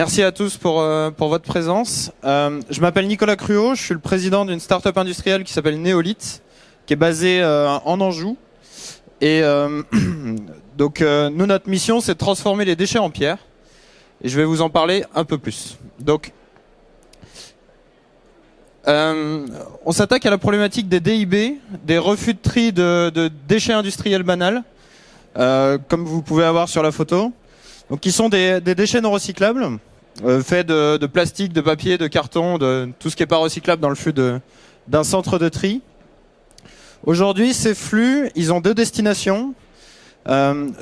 Merci à tous pour votre présence. Je m'appelle Nicolas Cruau, je suis le président d'une start-up industrielle qui s'appelle Neolith, qui est basée en Anjou. Et donc nous, notre mission, c'est de transformer les déchets en pierre. Et je vais vous en parler un peu plus. Donc, on s'attaque à la problématique des DIB, des refus de tri de déchets industriels banals, comme vous pouvez avoir sur la photo. Donc, qui sont des déchets non recyclables, faits de plastique, de papier, de carton, de tout ce qui n'est pas recyclable dans le flux d'un centre de tri. Aujourd'hui, ces flux, ils ont deux destinations,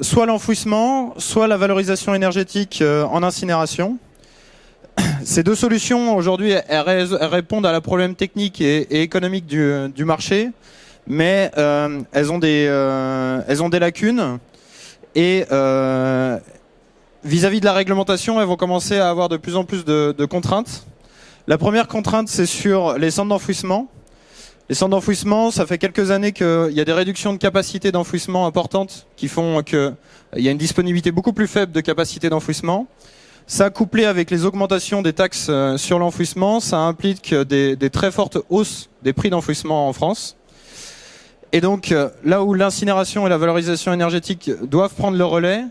soit l'enfouissement, soit la valorisation énergétique en incinération. Ces deux solutions, aujourd'hui, elles répondent à la problème technique et économique du marché, mais elles ont des lacunes et vis-à-vis de la réglementation, elles vont commencer à avoir de plus en plus de contraintes. La première contrainte, c'est sur les centres d'enfouissement. Les centres d'enfouissement, ça fait quelques années qu'il y a des réductions de capacité d'enfouissement importantes qui font qu'il y a une disponibilité beaucoup plus faible de capacité d'enfouissement. Ça, couplé avec les augmentations des taxes sur l'enfouissement, ça implique des très fortes hausses des prix d'enfouissement en France. Et donc, là où l'incinération et la valorisation énergétique doivent prendre le relais,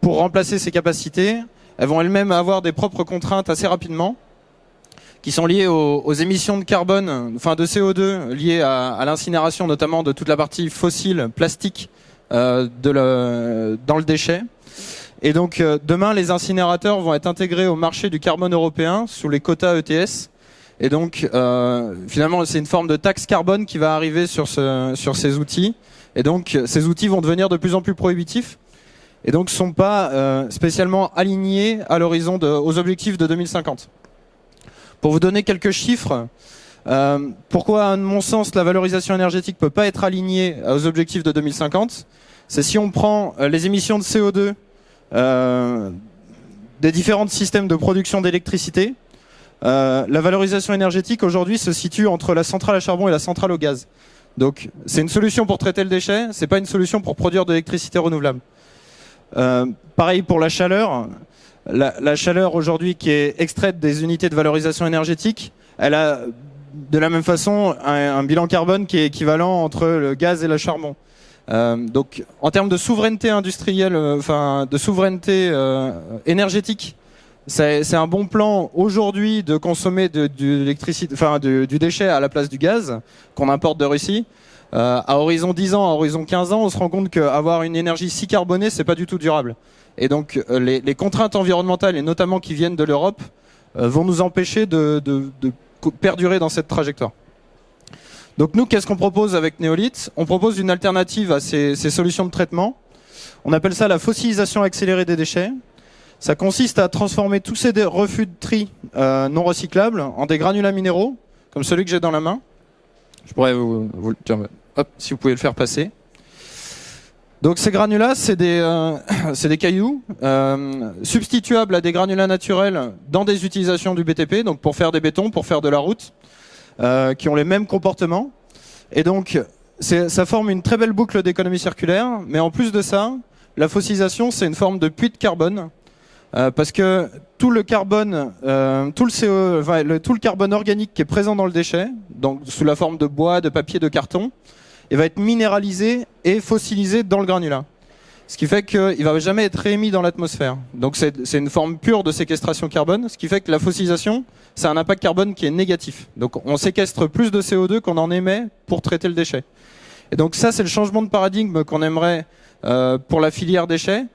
pour remplacer ces capacités, elles vont elles-mêmes avoir des propres contraintes assez rapidement, qui sont liées aux émissions de carbone, enfin de CO2, liées à l'incinération, notamment de toute la partie fossile, plastique, dans le déchet. Et donc demain, les incinérateurs vont être intégrés au marché du carbone européen sous les quotas ETS. Et donc finalement, c'est une forme de taxe carbone qui va arriver sur ces outils. Et donc ces outils vont devenir de plus en plus prohibitifs. Et donc ne sont pas spécialement alignés à l'horizon aux objectifs de 2050. Pour vous donner quelques chiffres, pourquoi à mon sens la valorisation énergétique ne peut pas être alignée aux objectifs de 2050, c'est si on prend les émissions de CO2 des différents systèmes de production d'électricité, la valorisation énergétique aujourd'hui se situe entre la centrale à charbon et la centrale au gaz. Donc c'est une solution pour traiter le déchet, c'est pas une solution pour produire de l'électricité renouvelable. Pareil pour la chaleur. La chaleur aujourd'hui qui est extraite des unités de valorisation énergétique, elle a de la même façon un bilan carbone qui est équivalent entre le gaz et le charbon. Donc en termes de souveraineté industrielle, de souveraineté énergétique, c'est un bon plan aujourd'hui de consommer du déchet à la place du gaz qu'on importe de Russie. À horizon 10 ans, à horizon 15 ans, on se rend compte qu'avoir une énergie si carbonée, c'est pas du tout durable. Et donc les contraintes environnementales, et notamment qui viennent de l'Europe, vont nous empêcher de perdurer dans cette trajectoire. Donc nous, qu'est-ce qu'on propose avec Neolith? On propose une alternative à ces solutions de traitement. On appelle ça la fossilisation accélérée des déchets. Ça consiste à transformer tous ces refus de tri non recyclables en des granulats minéraux, comme celui que j'ai dans la main. Je pourrais vous tiens, hop, si vous pouvez le faire passer. Donc ces granulats, c'est des cailloux substituables à des granulats naturels dans des utilisations du BTP, donc pour faire des bétons, pour faire de la route, qui ont les mêmes comportements. Et donc ça forme une très belle boucle d'économie circulaire, mais en plus de ça, la fossilisation, c'est une forme de puits de carbone, parce que tout le carbone, tout le carbone organique qui est présent dans le déchet, donc sous la forme de bois, de papier, de carton, il va être minéralisé et fossilisé dans le granulat. Ce qui fait qu'il ne va jamais être réémis dans l'atmosphère. Donc c'est une forme pure de séquestration carbone, ce qui fait que la fossilisation, c'est un impact carbone qui est négatif. Donc on séquestre plus de CO2 qu'on en émet pour traiter le déchet. Et donc ça, c'est le changement de paradigme qu'on aimerait pour la filière déchets.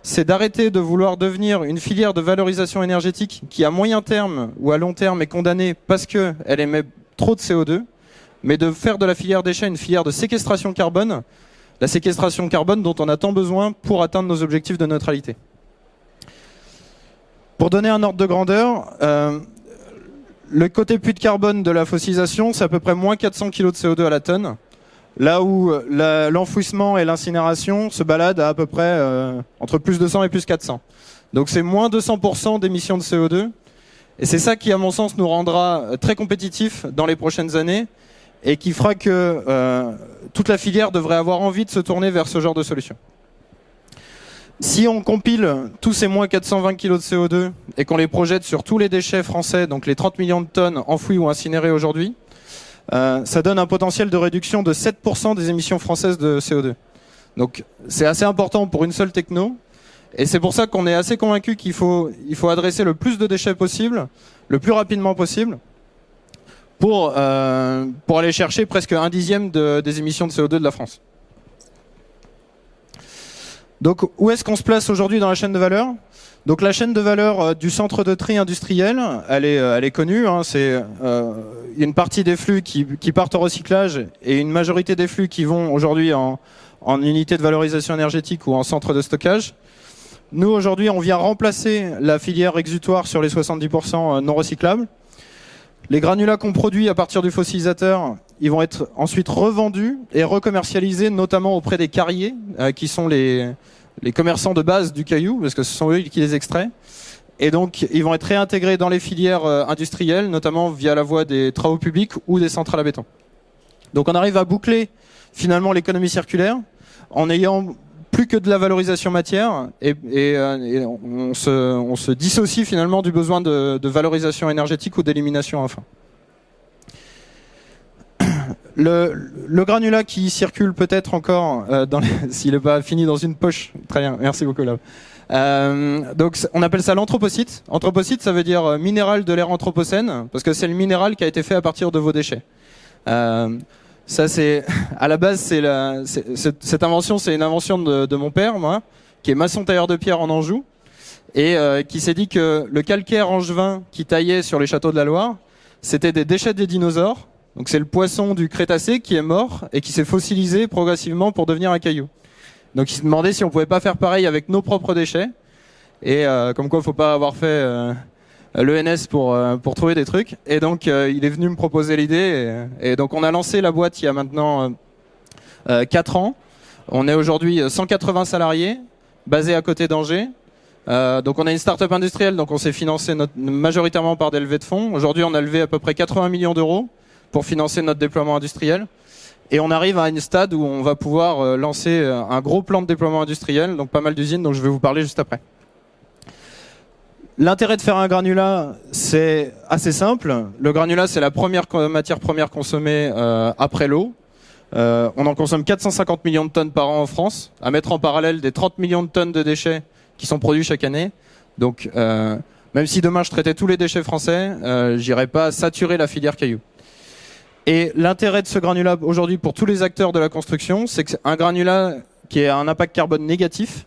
C'est d'arrêter de vouloir devenir une filière de valorisation énergétique qui à moyen terme ou à long terme est condamnée parce qu'elle émet trop de CO2, mais de faire de la filière déchets une filière de séquestration carbone, la séquestration carbone dont on a tant besoin pour atteindre nos objectifs de neutralité. Pour donner un ordre de grandeur, le côté puits de carbone de la fossilisation, c'est à peu près moins 400 kg de CO2 à la tonne, là où l'enfouissement et l'incinération se baladent à peu près entre plus 200 et plus 400. Donc c'est moins 200% d'émissions de CO2, et c'est ça qui, à mon sens, nous rendra très compétitifs dans les prochaines années, et qui fera que toute la filière devrait avoir envie de se tourner vers ce genre de solution. Si on compile tous ces moins 420 kg de CO2 et qu'on les projette sur tous les déchets français, donc les 30 millions de tonnes enfouis ou incinérés aujourd'hui, ça donne un potentiel de réduction de 7% des émissions françaises de CO2. Donc c'est assez important pour une seule techno. Et c'est pour ça qu'on est assez convaincu qu'il faut adresser le plus de déchets possible, le plus rapidement possible, pour aller chercher presque 1/10 des émissions de CO2 de la France. Donc où est-ce qu'on se place aujourd'hui dans la chaîne de valeur? Donc la chaîne de valeur du centre de tri industriel, elle est connue. Hein, il y a une partie des flux qui partent au recyclage et une majorité des flux qui vont aujourd'hui en unité de valorisation énergétique ou en centre de stockage. Nous, aujourd'hui, on vient remplacer la filière exutoire sur les 70% non recyclables. Les granulats qu'on produit à partir du fossilisateur, ils vont être ensuite revendus et recommercialisés, notamment auprès des carriers, qui sont les commerçants de base du caillou, parce que ce sont eux qui les extraient. Et donc, ils vont être réintégrés dans les filières industrielles, notamment via la voie des travaux publics ou des centrales à béton. Donc, on arrive à boucler finalement l'économie circulaire en ayant plus que de la valorisation matière et on se dissocie finalement du besoin de valorisation énergétique ou d'élimination enfin. Le granulat qui circule peut-être encore s'il n'est pas fini dans une poche. Très bien, merci beaucoup là. Donc on appelle ça l'anthropocyte. Anthropocyte, ça veut dire minéral de l'ère anthropocène, parce que c'est le minéral qui a été fait à partir de vos déchets. Ça, c'est à la base, cette invention, c'est une invention de mon père, moi, qui est maçon tailleur de pierre en Anjou, et qui s'est dit que le calcaire angevin qui taillait sur les châteaux de la Loire, c'était des déchets des dinosaures. Donc c'est le poisson du Crétacé qui est mort et qui s'est fossilisé progressivement pour devenir un caillou. Donc il se demandait si on pouvait pas faire pareil avec nos propres déchets, et comme quoi il faut pas avoir fait l'ENS pour trouver des trucs. Et donc il est venu me proposer l'idée et donc on a lancé la boîte il y a maintenant 4 ans. On est aujourd'hui 180 salariés basés à côté d'Angers. Donc on a une start-up industrielle, donc on s'est financé majoritairement par des levées de fonds. Aujourd'hui on a levé à peu près 80 millions d'euros pour financer notre déploiement industriel. Et on arrive à une stade où on va pouvoir lancer un gros plan de déploiement industriel, donc pas mal d'usines dont je vais vous parler juste après. L'intérêt de faire un granulat, c'est assez simple. Le granulat, c'est la matière première consommée après l'eau. On en consomme 450 millions de tonnes par an en France, à mettre en parallèle des 30 millions de tonnes de déchets qui sont produits chaque année. Donc, même si demain je traitais tous les déchets français, j'irais pas saturer la filière caillou. Et l'intérêt de ce granulat aujourd'hui pour tous les acteurs de la construction, c'est que c'est un granulat qui a un impact carbone négatif.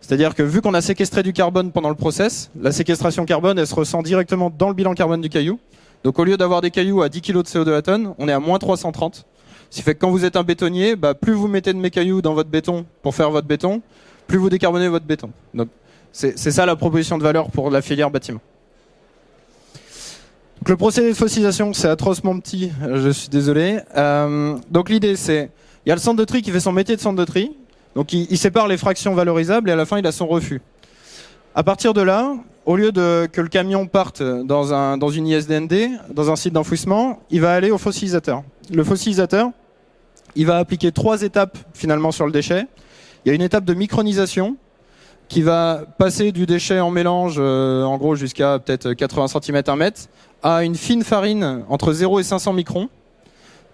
C'est-à-dire que vu qu'on a séquestré du carbone pendant le process, la séquestration carbone, elle se ressent directement dans le bilan carbone du caillou. Donc au lieu d'avoir des cailloux à 10 kg de CO2 la tonne, on est à moins 330. Ce qui fait que quand vous êtes un bétonnier, plus vous mettez de mécailloux dans votre béton pour faire votre béton, plus vous décarbonez votre béton. Donc c'est ça la proposition de valeur pour la filière bâtiment. Donc, le procédé de fossilisation, c'est atrocement petit, je suis désolé. Donc l'idée, c'est, il y a le centre de tri qui fait son métier de centre de tri. Donc il sépare les fractions valorisables et à la fin, il a son refus. À partir de là, au lieu que le camion parte dans une ISDND, dans un site d'enfouissement, il va aller au fossilisateur. Le fossilisateur, il va appliquer 3 étapes finalement sur le déchet. Il y a une étape de micronisation qui va passer du déchet en mélange, en gros jusqu'à peut-être 80 cm, 1 mètre, à une fine farine entre 0 et 500 microns.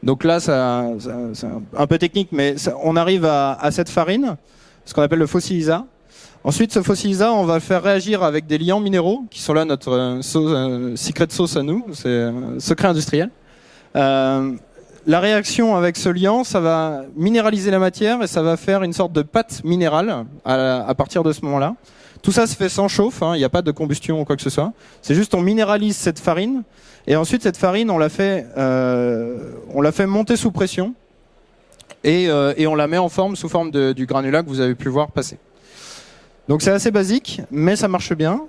Donc là, c'est un peu technique, mais on arrive à cette farine, ce qu'on appelle le fossilisat. Ensuite, ce fossilisat, on va le faire réagir avec des liants minéraux, qui sont là notre secret sauce à nous, c'est secret industriel. La réaction avec ce liant, ça va minéraliser la matière et ça va faire une sorte de pâte minérale à partir de ce moment-là. Tout ça se fait sans chauffe, il n'y a pas de combustion ou quoi que ce soit. C'est juste on minéralise cette farine et ensuite cette farine, on la fait monter sous pression et on la met en forme sous forme du granulat que vous avez pu voir passer. Donc c'est assez basique, mais ça marche bien.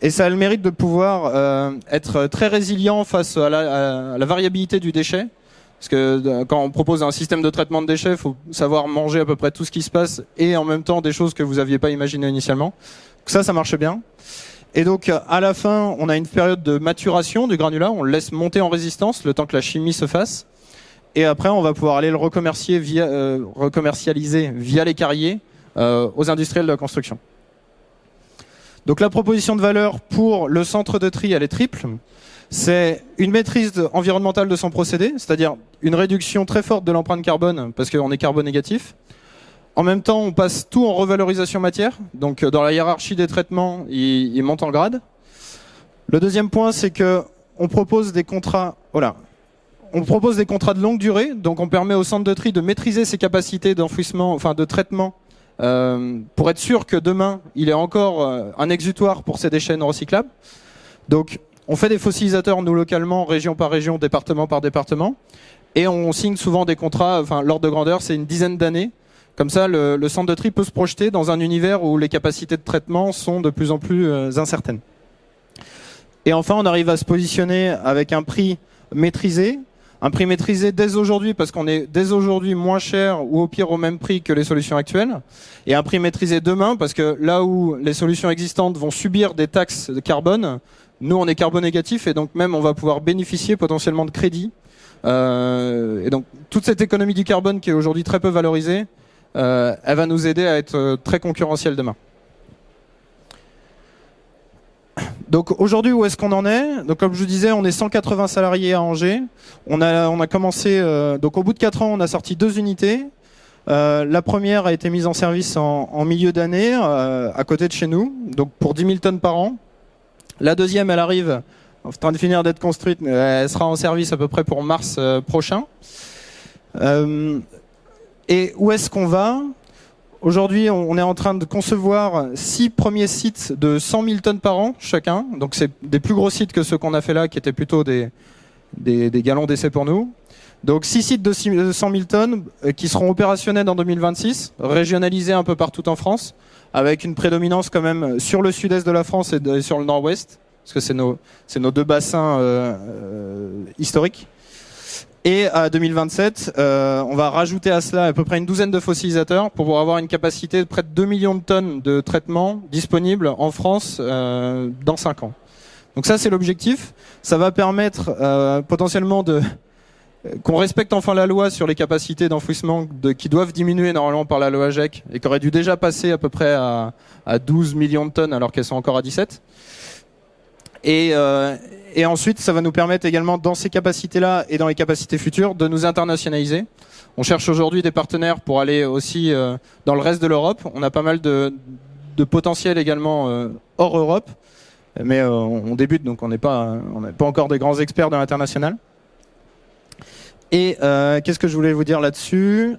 Et ça a le mérite de pouvoir être très résilient face à la variabilité du déchet. Parce que quand on propose un système de traitement de déchets, il faut savoir manger à peu près tout ce qui se passe et en même temps des choses que vous n'aviez pas imaginées initialement. Donc ça marche bien. Et donc à la fin, on a une période de maturation du granulat. On le laisse monter en résistance le temps que la chimie se fasse. Et après, on va pouvoir aller le recommercialiser via les carriers aux industriels de la construction. Donc la proposition de valeur pour le centre de tri, elle est triple. C'est une maîtrise environnementale de son procédé, c'est-à-dire une réduction très forte de l'empreinte carbone, parce qu'on est carbonégatif. En même temps, on passe tout en revalorisation matière. Donc dans la hiérarchie des traitements, il monte en grade. Le deuxième point, c'est que on propose des contrats. Voilà. On propose des contrats de longue durée. Donc on permet au centre de tri de maîtriser ses capacités d'enfouissement, enfin de traitement, pour être sûr que demain, il est encore un exutoire pour ces déchets non recyclables. Donc on fait des fossilisateurs, nous, localement, région par région, département par département. Et on signe souvent des contrats, enfin l'ordre de grandeur, c'est une dizaine d'années. Comme ça, le centre de tri peut se projeter dans un univers où les capacités de traitement sont de plus en plus incertaines. Et enfin, on arrive à se positionner avec un prix maîtrisé. Un prix maîtrisé dès aujourd'hui, parce qu'on est dès aujourd'hui moins cher ou au pire au même prix que les solutions actuelles. Et un prix maîtrisé demain, parce que là où les solutions existantes vont subir des taxes de carbone, nous, on est carbonégatif et donc même on va pouvoir bénéficier potentiellement de crédits. Et donc toute cette économie du carbone qui est aujourd'hui très peu valorisée, elle va nous aider à être très concurrentiel demain. Donc aujourd'hui, où est-ce qu'on en est? Donc comme je vous disais, on est 180 salariés à Angers. On a commencé, donc au bout de 4 ans, on a sorti 2 unités. La première a été mise en service en milieu d'année, à côté de chez nous, donc pour 10 000 tonnes par an. La deuxième, elle arrive, en train de finir d'être construite, elle sera en service à peu près pour mars prochain. Et où est-ce qu'on va? Aujourd'hui, on est en train de concevoir 6 premiers sites de 100 000 tonnes par an chacun. Donc c'est des plus gros sites que ceux qu'on a fait là, qui étaient plutôt des galons d'essai pour nous. Donc 6 sites de 100 000 tonnes qui seront opérationnels en 2026, régionalisés un peu partout en France, avec une prédominance quand même sur le sud-est de la France et sur le nord-ouest, parce que c'est nos 2 bassins historiques. Et à 2027, on va rajouter à cela à peu près une douzaine de fossilisateurs pour pouvoir avoir une capacité de près de 2 millions de tonnes de traitement disponibles en France dans 5 ans. Donc ça, c'est l'objectif. Ça va permettre potentiellement qu'on respecte enfin la loi sur les capacités d'enfouissement qui doivent diminuer normalement par la loi AGEC et qui auraient dû déjà passer à peu près à 12 millions de tonnes alors qu'elles sont encore à 17. Et ensuite, ça va nous permettre également, dans ces capacités-là et dans les capacités futures, de nous internationaliser. On cherche aujourd'hui des partenaires pour aller aussi dans le reste de l'Europe. On a pas mal de potentiel également hors Europe, mais on débute, donc on n'est pas encore des grands experts de l'international. Et qu'est-ce que je voulais vous dire là-dessus?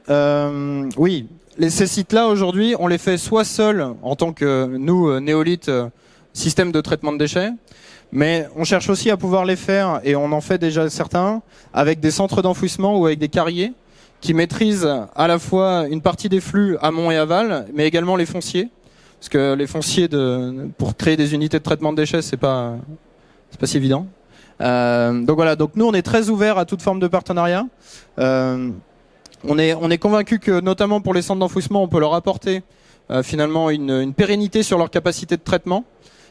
Oui, ces sites-là, aujourd'hui, on les fait soit seuls, en tant que nous, néolithes, système de traitement de déchets, mais on cherche aussi à pouvoir les faire, et on en fait déjà certains, avec des centres d'enfouissement ou avec des carriers qui maîtrisent à la fois une partie des flux amont et aval, mais également les fonciers. Parce que les fonciers, pour créer des unités de traitement de déchets, c'est pas si évident. Donc voilà, donc nous on est très ouverts à toute forme de partenariat. On est convaincus que notamment pour les centres d'enfouissement, on peut leur apporter finalement une pérennité sur leur capacité de traitement.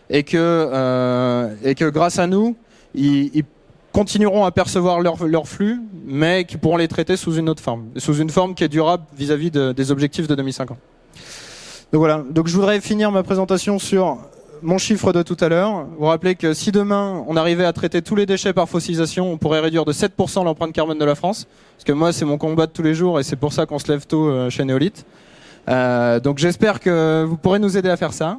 Et que grâce à nous, ils continueront à percevoir leur flux, mais qui pourront les traiter sous une autre forme, sous une forme qui est durable vis-à-vis des objectifs de 2050. Donc voilà, donc je voudrais finir ma présentation sur mon chiffre de tout à l'heure. Vous rappelez que si demain on arrivait à traiter tous les déchets par fossilisation, on pourrait réduire de 7% l'empreinte carbone de la France, parce que moi c'est mon combat de tous les jours et c'est pour ça qu'on se lève tôt chez Néolith. Donc j'espère que vous pourrez nous aider à faire ça.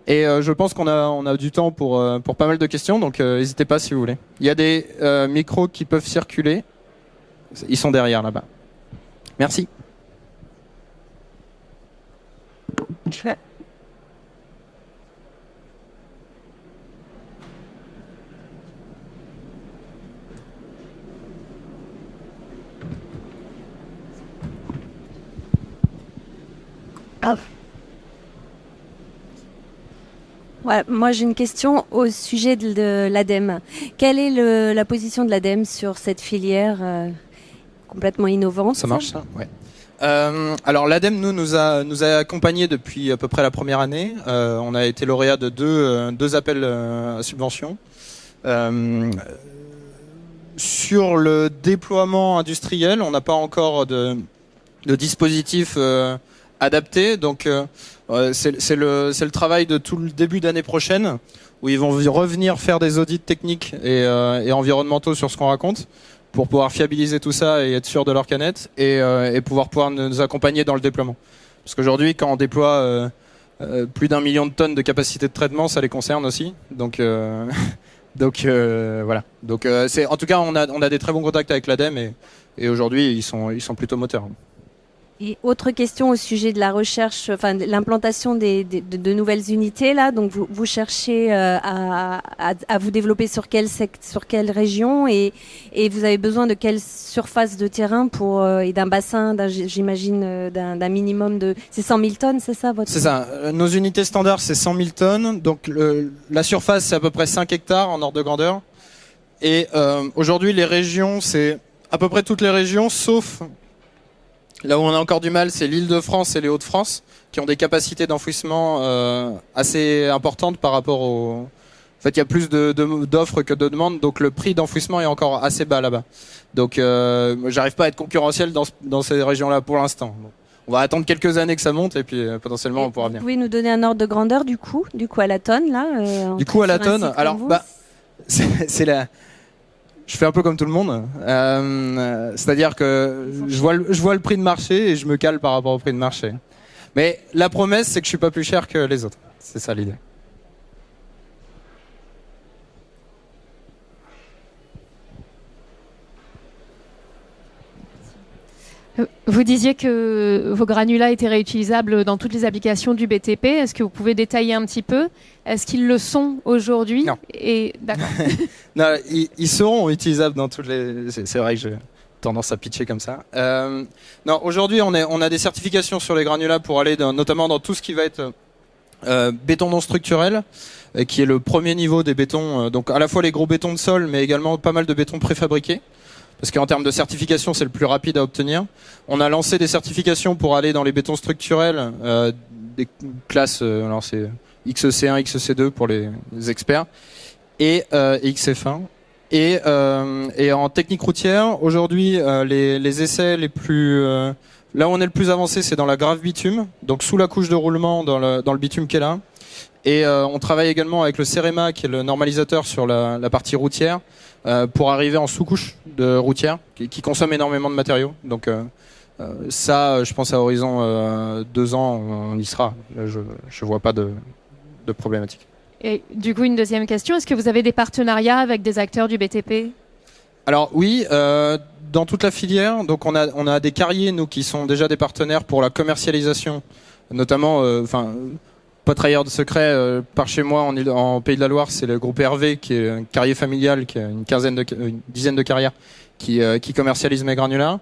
Et je pense qu'on a du temps pour pas mal de questions, donc n'hésitez pas si vous voulez. Il y a des micros qui peuvent circuler. Ils sont derrière là-bas. Merci. Ah. Ouais, moi j'ai une question au sujet de l'ADEME. Quelle est la position de l'ADEME sur cette filière complètement innovante? Ça marche ça? Ouais. Alors l'ADEME nous a accompagnés depuis à peu près la première année. On a été lauréat de deux appels à subvention. Sur le déploiement industriel, on n'a pas encore de dispositif adapté. Donc c'est le travail de tout le début d'année prochaine où ils vont revenir faire des audits techniques et environnementaux sur ce qu'on raconte pour pouvoir fiabiliser tout ça et être sûr de leur canette et pouvoir nous accompagner dans le déploiement. Parce qu'aujourd'hui, quand on déploie plus d'1 million de tonnes de capacité de traitement, ça les concerne aussi. Donc voilà. Donc en tout cas, on a des très bons contacts avec l'ADEME et aujourd'hui, ils sont plutôt moteurs. Et autre question au sujet de la recherche, enfin de l'implantation de nouvelles unités là. Donc vous cherchez à vous développer sur quelle région et vous avez besoin de quelle surface de terrain et d'un bassin, j'imagine d'un minimum de 100 000 tonnes, c'est ça votre... C'est ça. Nos unités standards c'est 100 000 tonnes. Donc la surface c'est à peu près 5 hectares en ordre de grandeur. Et aujourd'hui les régions c'est à peu près toutes les régions sauf là où on a encore du mal, c'est l'Île-de-France et les Hauts-de-France, qui ont des capacités d'enfouissement assez importantes par rapport au... En fait, il y a plus d'offres que de demandes, donc le prix d'enfouissement est encore assez bas là-bas. Donc, j'arrive pas à être concurrentiel dans ces régions-là pour l'instant. Bon. On va attendre quelques années que ça monte et puis potentiellement on pourra venir. Vous pouvez nous donner un ordre de grandeur du coup à la tonne là Du coup à la tonne, alors c'est la... Je fais un peu comme tout le monde, c'est-à-dire que je vois le prix de marché et je me cale par rapport au prix de marché. Mais la promesse, c'est que je suis pas plus cher que les autres. C'est ça l'idée. Vous disiez que vos granulats étaient réutilisables dans toutes les applications du BTP. Est-ce que vous pouvez détailler un petit peu? Est-ce qu'ils le sont aujourd'hui? Non. D'accord. Non, ils seront utilisables dans toutes les... C'est vrai que j'ai tendance à pitcher comme ça. Non, aujourd'hui, on a des certifications sur les granulats pour aller notamment dans tout ce qui va être béton non structurel, qui est le premier niveau des bétons. Donc à la fois les gros bétons de sol, mais également pas mal de bétons préfabriqués. Parce qu'en termes de certification, c'est le plus rapide à obtenir. On a lancé des certifications pour aller dans les bétons structurels, des classes, alors c'est XEC1, XEC2 pour les experts, et XF1. Et en technique routière, aujourd'hui, les essais les plus... là où on est le plus avancé, c'est dans la grave bitume, donc sous la couche de roulement dans le bitume qui est là. Et on travaille également avec le CEREMA, qui est le normalisateur sur la partie routière, pour arriver en sous-couche de routière, qui consomme énormément de matériaux. Donc ça, je pense à horizon 2 ans, on y sera. Je vois pas de problématique. Et du coup, une deuxième question, est-ce que vous avez des partenariats avec des acteurs du BTP? Alors oui, dans toute la filière, donc on a des carriers, nous, qui sont déjà des partenaires pour la commercialisation, notamment... pas trahir de secret, par chez moi en Pays de la Loire, c'est le groupe Hervé qui est un carrier familial, qui a une dizaine de carrières qui commercialise mes granulats.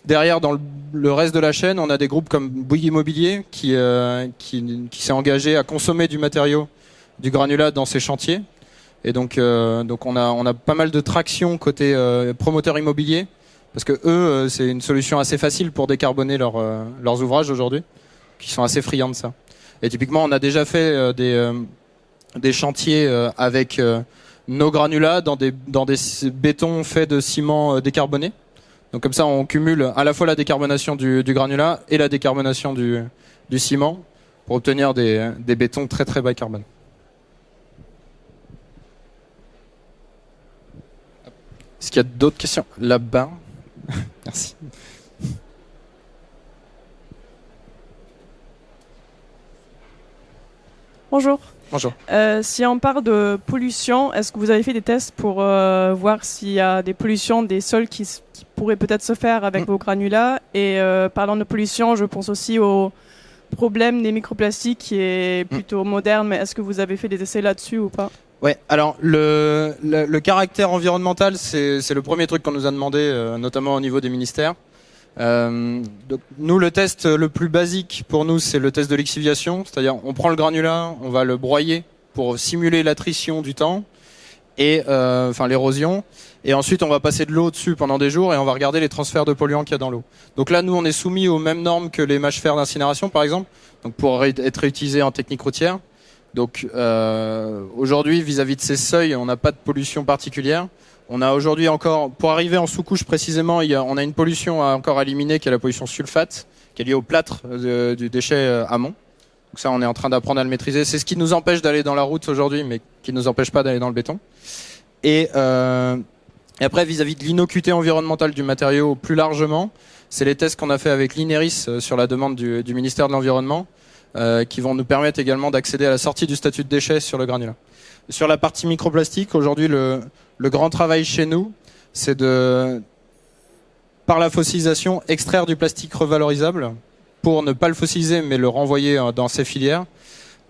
Derrière, dans le reste de la chaîne, on a des groupes comme Bouygues Immobilier qui s'est engagé à consommer du matériau du granulat dans ses chantiers. Et donc on a pas mal de traction côté promoteur immobilier parce que eux, c'est une solution assez facile pour décarboner leurs ouvrages aujourd'hui, qui sont assez friands de ça. Et typiquement, on a déjà fait des chantiers avec nos granulats dans des bétons faits de ciment décarboné. Donc comme ça, on cumule à la fois la décarbonation du granulat et la décarbonation du ciment pour obtenir des bétons très très bas carbone. Est-ce qu'il y a d'autres questions? Là-bas. Merci. Bonjour. Bonjour. Si on parle de pollution, est-ce que vous avez fait des tests pour voir s'il y a des pollutions des sols qui pourraient peut-être se faire avec vos granulats? Et parlant de pollution, je pense aussi au problème des microplastiques qui est plutôt moderne, mais est-ce que vous avez fait des essais là-dessus ou pas? Ouais, alors le caractère environnemental, c'est le premier truc qu'on nous a demandé, notamment au niveau des ministères. Donc, nous, le test le plus basique pour nous, c'est le test de lixiviation, c'est-à-dire on prend le granulat, on va le broyer pour simuler l'attrition du temps et l'érosion, et ensuite on va passer de l'eau dessus pendant des jours et on va regarder les transferts de polluants qu'il y a dans l'eau. Donc là, nous, on est soumis aux mêmes normes que les mâches-fer d'incinération, par exemple, donc pour être réutilisé en technique routière. Donc aujourd'hui, vis-à-vis de ces seuils, on n'a pas de pollution particulière. On a aujourd'hui encore, pour arriver en sous-couche précisément, on a une pollution à encore éliminer qui est la pollution sulfate, qui est lié au plâtre du déchet amont. Donc ça, on est en train d'apprendre à le maîtriser. C'est ce qui nous empêche d'aller dans la route aujourd'hui, mais qui ne nous empêche pas d'aller dans le béton. Et après, vis-à-vis de l'innocuité environnementale du matériau plus largement, c'est les tests qu'on a fait avec l'INERIS sur la demande du ministère de l'Environnement, qui vont nous permettre également d'accéder à la sortie du statut de déchet sur le granulat. Sur la partie microplastique, aujourd'hui, le grand travail chez nous, c'est de, par la fossilisation, extraire du plastique revalorisable pour ne pas le fossiliser, mais le renvoyer dans ces filières.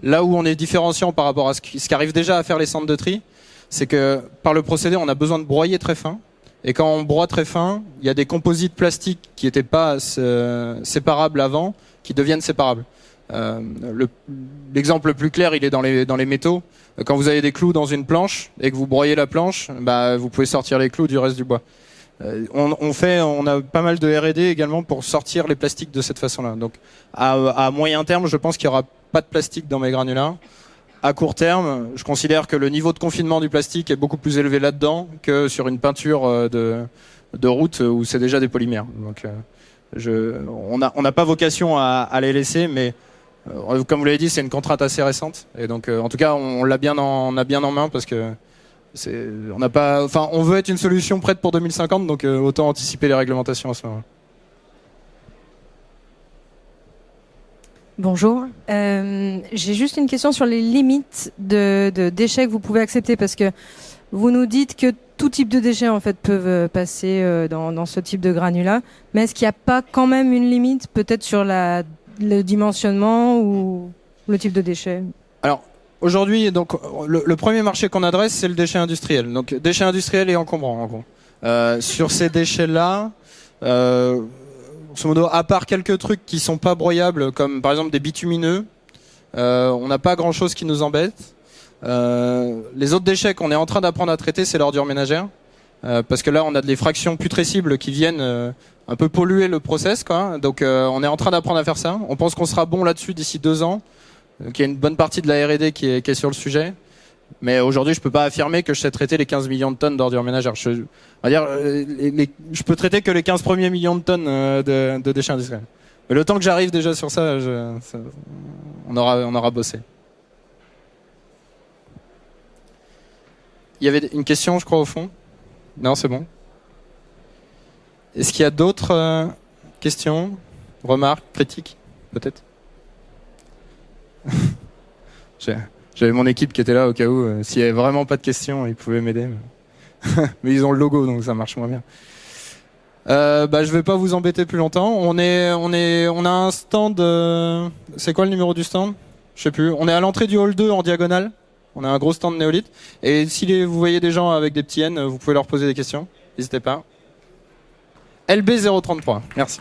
Là où on est différenciant par rapport à ce qu'arrivent déjà à faire les centres de tri, c'est que par le procédé, on a besoin de broyer très fin. Et quand on broie très fin, il y a des composites plastiques qui n'étaient pas séparables avant, qui deviennent séparables. L'exemple le plus clair, il est dans les métaux. Quand vous avez des clous dans une planche et que vous broyez la planche, vous pouvez sortir les clous du reste du bois. On a pas mal de R&D également pour sortir les plastiques de cette façon-là. Donc, à moyen terme, je pense qu'il n'y aura pas de plastique dans mes granulats. À court terme, je considère que le niveau de confinement du plastique est beaucoup plus élevé là-dedans que sur une peinture de route où c'est déjà des polymères. Donc, on n'a pas vocation à les laisser, mais comme vous l'avez dit, c'est une contrainte assez récente. Et donc, en tout cas, on a bien en main parce que on veut être une solution prête pour 2050, donc autant anticiper les réglementations à ce moment-là. Bonjour. J'ai juste une question sur les limites de déchets que vous pouvez accepter, parce que vous nous dites que tout type de déchets en fait peuvent passer dans ce type de granulat, mais est-ce qu'il n'y a pas quand même une limite, peut-être sur le dimensionnement ou le type de déchet? Alors aujourd'hui, donc le premier marché qu'on adresse, c'est le déchet industriel. Donc déchets industriels et encombrants en gros. Sur ces déchets-là, grosso modo, à part quelques trucs qui sont pas broyables, comme par exemple des bitumineux, on n'a pas grand-chose qui nous embête. Les autres déchets qu'on est en train d'apprendre à traiter, c'est l'ordure ménagère, parce que là, on a des fractions putrescibles qui viennent un peu polluer le process, quoi. Donc, on est en train d'apprendre à faire ça. On pense qu'on sera bon là-dessus d'ici 2 ans. Donc, il y a une bonne partie de la R&D qui est sur le sujet. Mais aujourd'hui, je peux pas affirmer que je sais traiter les 15 millions de tonnes d'ordures ménagères. Je peux traiter que les 15 premiers millions de tonnes de déchets industriels. Mais le temps que j'arrive déjà sur ça, on aura bossé. Il y avait une question, je crois, au fond. Non, c'est bon. Est-ce qu'il y a d'autres questions, remarques, critiques, peut-être? J'avais mon équipe qui était là au cas où, s'il y avait vraiment pas de questions, ils pouvaient m'aider. Mais ils ont le logo, donc ça marche moins bien. Je vais pas vous embêter plus longtemps. On a un stand. C'est quoi le numéro du stand? Je sais plus. On est à l'entrée du hall 2 en diagonale. On a un gros stand néolithe. Et si vous voyez des gens avec des petits N, vous pouvez leur poser des questions. N'hésitez pas. LB033. Merci.